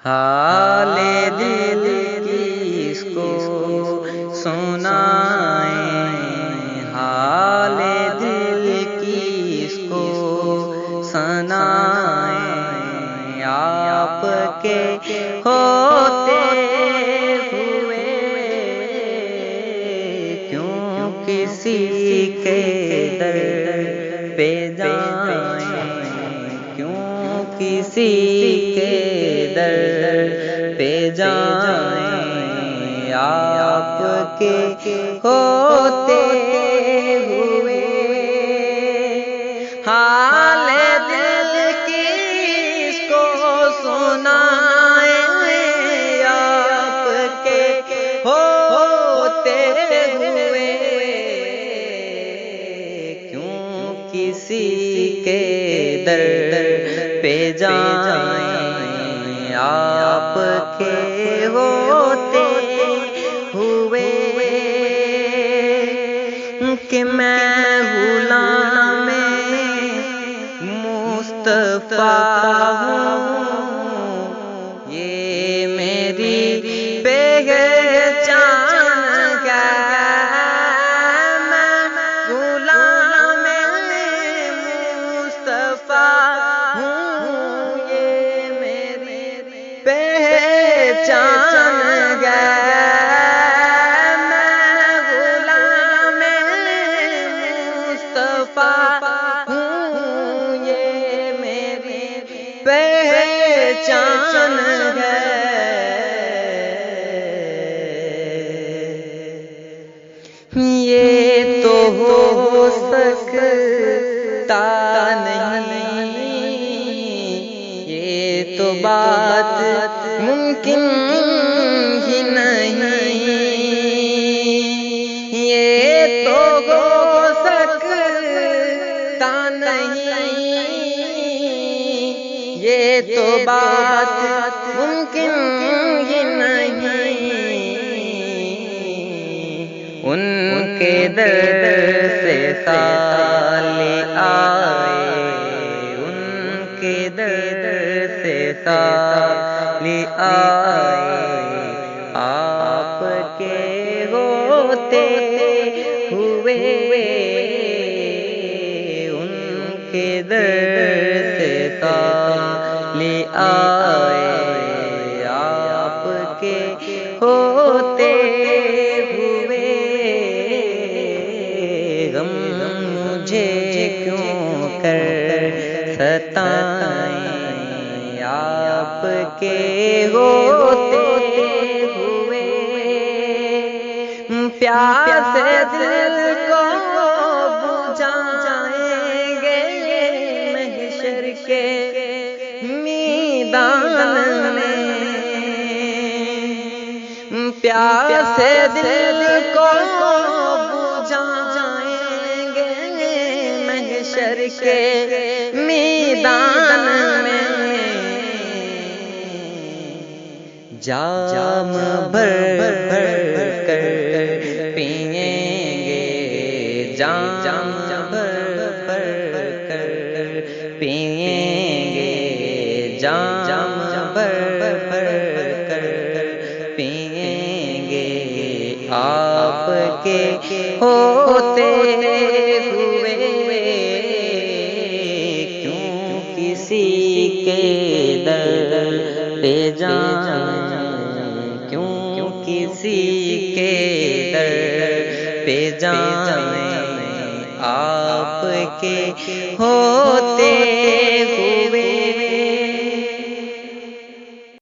حال دل کس کو سنائیں، حال دل کس کو سنائیں، آپ کے ہوتے ہوئے کیوں کسی کے در پہ جائیں، کیوں کسی کے در پہ جائیں، آپ کے ہوتے ہوئے حال دل کس کو سنائیں، آپ کے ہوتے ہوئے کیوں کسی کے در پہ جائیں، آپ کے ہوتے ہوئے کہ میں غلام مصطفیٰ ہوں، یہ میری پہچان ہے، میں غلام مصطفیٰ ہوں، یہ میری پہچان ہے، میں غلام مصطفیٰ ہوں، یہ میری پہچان ہے۔ یہ تو ہو سکتا نہیں، یہ تو بات ممکن ہی نہیں، یہ تو ہو سکتا نہیں، یہ تو بات ممکن ہی نہیں، ان کے در سے سالے آئے، ان کے در سے سالے آئے، آپ کے ہوتے ہوئے ان کے در سے سالے آئے، آپ کے ہوتے ہوئے غم مجھے کیوں کر ستائیں، آپ کے ہوتے ہوئے پیاس دل کو بجھائیں گے محشر کے میدان میں، پیاس دل کو بجھائیں گے محشر کے میدان میں، جام بھر بھر کر پئیں گے، جام بھر بھر کر پئیں گے، جام بھر بھر کر پئیں گے، آپ کے ہوتے ہوئے کیوں کسی کے در پہ جائیں، کیوں کسی کے در پہ جائیں، آپ کے ہوتے